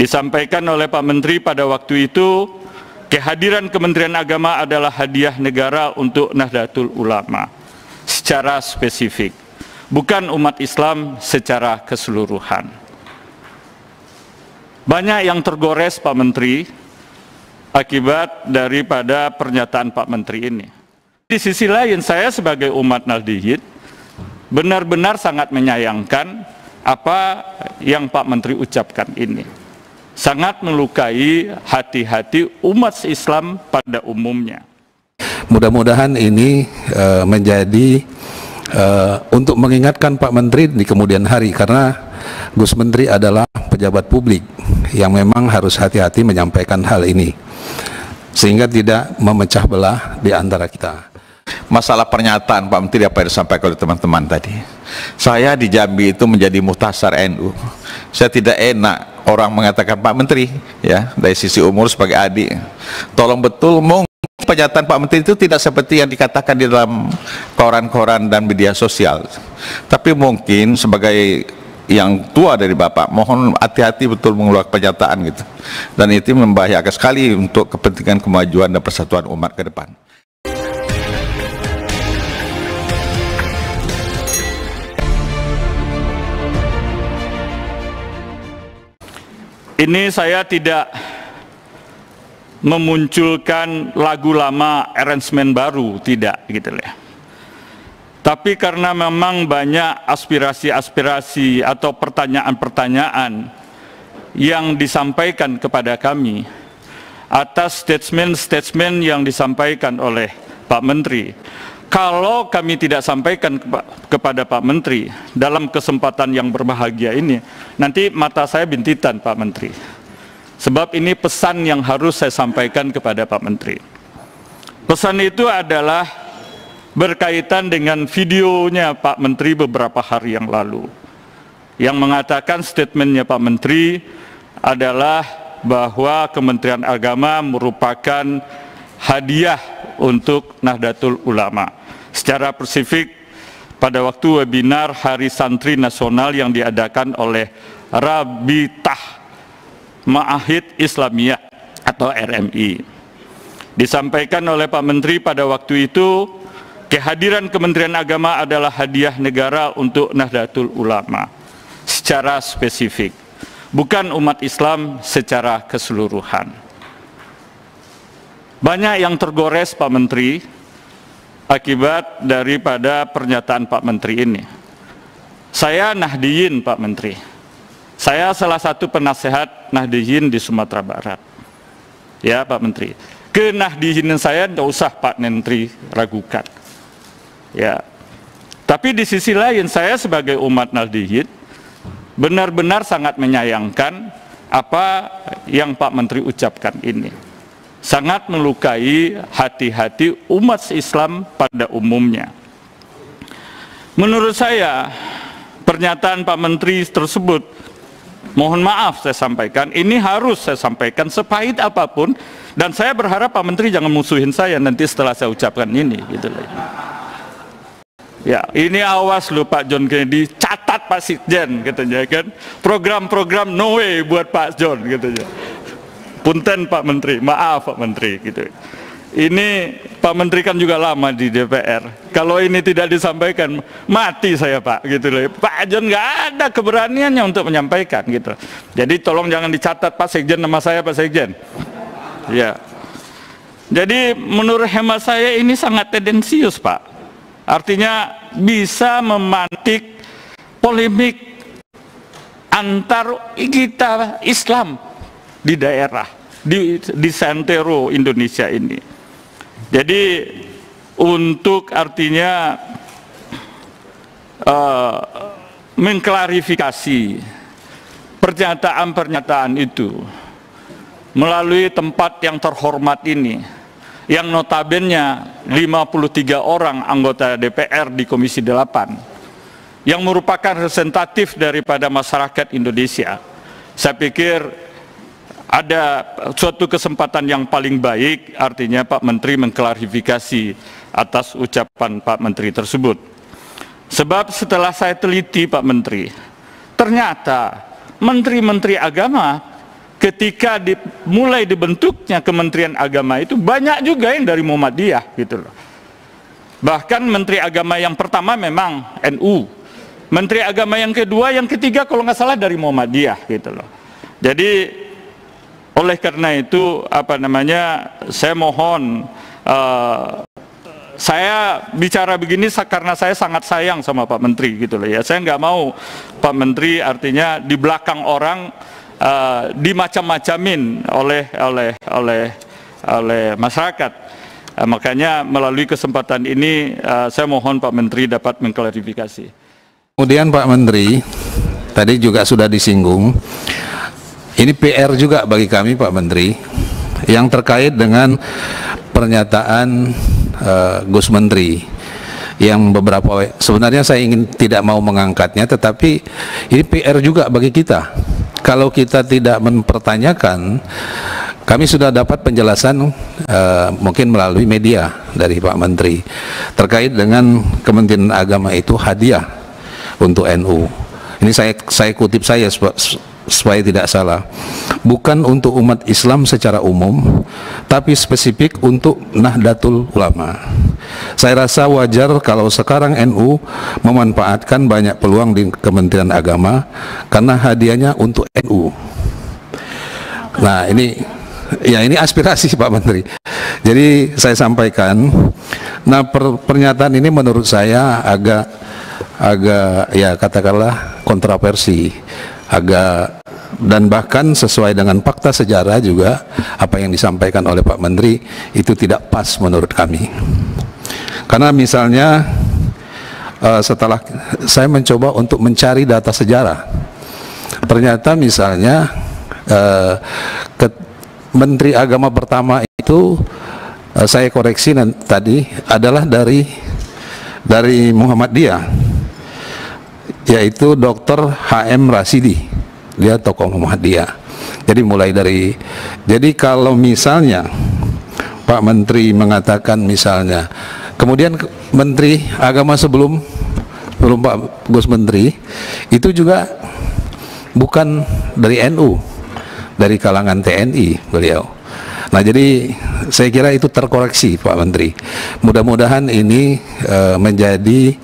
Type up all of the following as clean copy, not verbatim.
Disampaikan oleh Pak Menteri pada waktu itu, kehadiran Kementerian Agama adalah hadiah negara untuk Nahdlatul Ulama secara spesifik, bukan umat Islam secara keseluruhan. Banyak yang tergores Pak Menteri akibat daripada pernyataan Pak Menteri ini. Di sisi lain, saya sebagai umat Nahdliyin benar-benar sangat menyayangkan apa yang Pak Menteri ucapkan ini. Sangat melukai hati-hati umat Islam pada umumnya. Mudah-mudahan ini menjadi untuk mengingatkan Pak Menteri di kemudian hari, karena Gus Menteri adalah pejabat publik yang memang harus hati-hati menyampaikan hal ini sehingga tidak memecah belah di antara kita. Masalah pernyataan Pak Menteri apa yang disampaikan oleh teman-teman tadi, saya di Jambi itu menjadi muhtasar NU. Saya tidak enak orang mengatakan Pak Menteri, ya, dari sisi umur sebagai adik, tolong betul, pernyataan Pak Menteri itu tidak seperti yang dikatakan di dalam koran-koran dan media sosial. Tapi mungkin sebagai yang tua dari Bapak, mohon hati-hati betul mengeluarkan pernyataan gitu. Dan itu membahayakan sekali untuk kepentingan kemajuan dan persatuan umat ke depan. Ini saya tidak memunculkan lagu lama, arrangement baru, tidak gitu ya. Tapi karena memang banyak aspirasi-aspirasi atau pertanyaan-pertanyaan yang disampaikan kepada kami atas statement-statement yang disampaikan oleh Pak Menteri. Kalau kami tidak sampaikan kepada Pak Menteri dalam kesempatan yang berbahagia ini, nanti mata saya bintitan Pak Menteri. Sebab ini pesan yang harus saya sampaikan kepada Pak Menteri. Pesan itu adalah berkaitan dengan videonya Pak Menteri beberapa hari yang lalu, yang mengatakan statementnya Pak Menteri adalah bahwa Kementerian Agama merupakan hadiah untuk Nahdlatul Ulama. Secara spesifik pada waktu webinar Hari Santri Nasional yang diadakan oleh Rabitah Ma'ahid Islamiyah atau RMI. Disampaikan oleh Pak Menteri pada waktu itu, kehadiran Kementerian Agama adalah hadiah negara untuk Nahdlatul Ulama secara spesifik, bukan umat Islam secara keseluruhan. Banyak yang tergores Pak Menteri akibat daripada pernyataan Pak Menteri ini. Saya Nahdliyin Pak Menteri. Saya salah satu penasehat Nahdliyin di Sumatera Barat. Ya Pak Menteri. Kenahdliyinan saya tidak usah Pak Menteri ragukan. Ya. Tapi di sisi lain saya sebagai umat Nahdliyin benar-benar sangat menyayangkan apa yang Pak Menteri ucapkan ini. Sangat melukai hati-hati umat Islam pada umumnya. Menurut saya, pernyataan Pak Menteri tersebut, mohon maaf saya sampaikan, ini harus saya sampaikan sepahit apapun, dan saya berharap Pak Menteri jangan musuhin saya nanti setelah saya ucapkan ini. Gitu. Ya, ini awas loh Pak John Kennedy, catat Pak Sekjen, katanya kan, program-program no way buat Pak John, katanya. Punten Pak Menteri, maaf Pak Menteri gitu. Ini Pak Menteri kan juga lama di DPR. Kalau ini tidak disampaikan, mati saya Pak gitu loh. Pak John nggak ada keberaniannya untuk menyampaikan gitu. Jadi tolong jangan dicatat Pak Sekjen nama saya Pak Sekjen. Ya. Jadi menurut hemat saya ini sangat tendensius Pak. Artinya bisa memantik polemik antar kita Islam di daerah, di santero Indonesia ini. Jadi untuk artinya mengklarifikasi pernyataan-pernyataan itu melalui tempat yang terhormat ini, yang notabene 53 orang anggota DPR di Komisi 8, yang merupakan representatif daripada masyarakat Indonesia. Saya pikir ada suatu kesempatan yang paling baik, artinya Pak Menteri mengklarifikasi atas ucapan Pak Menteri tersebut. Sebab setelah saya teliti Pak Menteri, ternyata menteri-menteri agama ketika mulai dibentuknya Kementerian Agama itu banyak juga yang dari Muhammadiyah gitu loh. Bahkan Menteri Agama yang pertama memang NU, Menteri Agama yang kedua, yang ketiga kalau nggak salah dari Muhammadiyah gitu loh. Jadi oleh karena itu saya mohon, saya bicara begini karena saya sangat sayang sama Pak Menteri gitu loh ya. Saya nggak mau Pak Menteri artinya di belakang orang dimacam-macamin oleh masyarakat. Makanya melalui kesempatan ini saya mohon Pak Menteri dapat mengklarifikasi. Kemudian Pak Menteri tadi juga sudah disinggung, ini PR juga bagi kami Pak Menteri yang terkait dengan pernyataan Gus Menteri yang beberapa, sebenarnya saya ingin tidak mau mengangkatnya, tetapi ini PR juga bagi kita. Kalau kita tidak mempertanyakan, kami sudah dapat penjelasan mungkin melalui media dari Pak Menteri terkait dengan Kementerian Agama itu hadiah untuk NU. Ini saya kutip saya supaya tidak salah, bukan untuk umat Islam secara umum, tapi spesifik untuk Nahdlatul Ulama. Saya rasa wajar kalau sekarang NU memanfaatkan banyak peluang di Kementerian Agama karena hadiahnya untuk NU. Nah ini aspirasi Pak Menteri. Jadi saya sampaikan, nah pernyataan ini menurut saya agak ya katakanlah kontroversi, dan bahkan sesuai dengan fakta sejarah juga apa yang disampaikan oleh Pak Menteri itu tidak pas menurut kami. Karena misalnya setelah saya mencoba untuk mencari data sejarah, ternyata misalnya Menteri Agama pertama itu saya koreksi tadi adalah dari Muhammadiyah, yaitu Dr. H.M. Rasidi, dia tokoh Muhammadiyah. Jadi kalau misalnya Pak Menteri mengatakan misalnya, kemudian Menteri Agama sebelum Pak Gus Menteri itu juga bukan dari NU, dari kalangan TNI beliau. Nah jadi saya kira itu terkoreksi Pak Menteri. Mudah-mudahan ini menjadi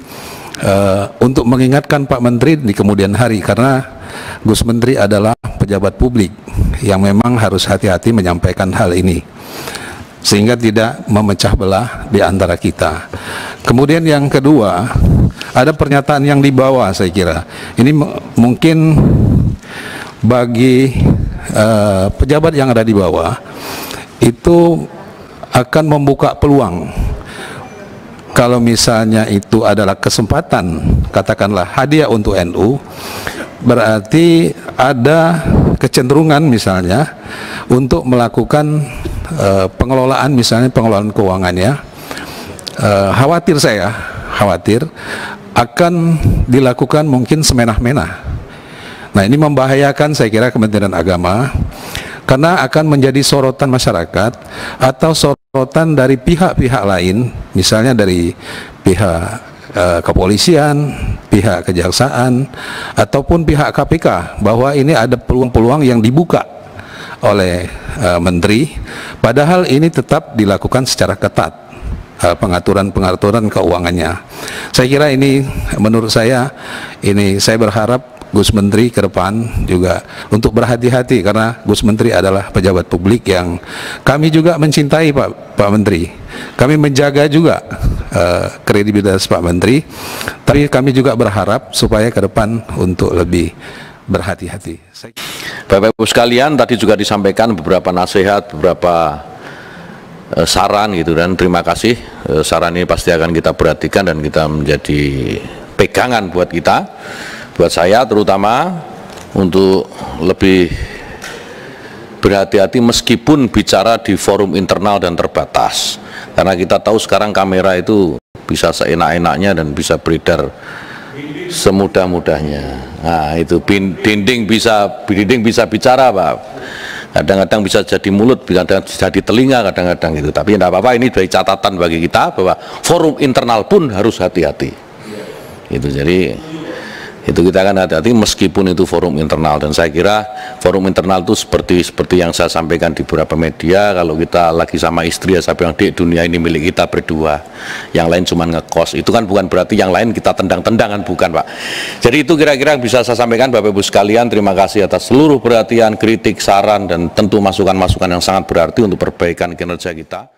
untuk mengingatkan Pak Menteri di kemudian hari, karena Gus Menteri adalah pejabat publik yang memang harus hati-hati menyampaikan hal ini sehingga tidak memecah belah di antara kita. Kemudian yang kedua, ada pernyataan yang dibawa, saya kira ini mungkin bagi pejabat yang ada di bawah itu akan membuka peluang. Kalau misalnya itu adalah kesempatan, katakanlah hadiah untuk NU, berarti ada kecenderungan misalnya untuk melakukan pengelolaan, misalnya pengelolaan keuangannya. Khawatir akan dilakukan mungkin semenah-menah. Nah ini membahayakan saya kira Kementerian Agama, karena akan menjadi sorotan masyarakat atau sorotan dari pihak-pihak lain, misalnya dari pihak kepolisian, pihak kejaksaan, ataupun pihak KPK, bahwa ini ada peluang-peluang yang dibuka oleh Menteri, padahal ini tetap dilakukan secara ketat pengaturan keuangannya. Saya kira ini, menurut saya, saya berharap Gus Menteri ke depan juga untuk berhati-hati, karena Gus Menteri adalah pejabat publik yang kami juga mencintai Pak Menteri. Kami menjaga juga kredibilitas Pak Menteri, tapi kami juga berharap supaya ke depan untuk lebih berhati-hati. Bapak Ibu sekalian, tadi juga disampaikan beberapa nasihat, beberapa saran gitu, dan terima kasih. Saran ini pasti akan kita perhatikan dan kita menjadi pegangan buat kita, buat saya terutama, untuk lebih berhati-hati meskipun bicara di forum internal dan terbatas, karena kita tahu sekarang kamera itu bisa seenak-enaknya dan bisa beredar semudah-mudahnya. Nah itu dinding bisa bicara Pak, kadang-kadang bisa jadi mulut, kadang jadi telinga kadang-kadang gitu. Tapi tidak apa-apa, ini dari catatan bagi kita bahwa forum internal pun harus hati-hati. Itu jadi Itu kita akan hati-hati meskipun itu forum internal, dan saya kira forum internal itu seperti yang saya sampaikan di beberapa media, kalau kita lagi sama istri ya saya bilang, "Dek, dunia ini milik kita berdua, yang lain cuma ngekos." Itu kan bukan berarti yang lain kita tendang-tendangan, bukan Pak. Jadi itu kira-kira yang bisa saya sampaikan. Bapak Ibu sekalian, terima kasih atas seluruh perhatian, kritik, saran, dan tentu masukan-masukan yang sangat berarti untuk perbaikan kinerja kita.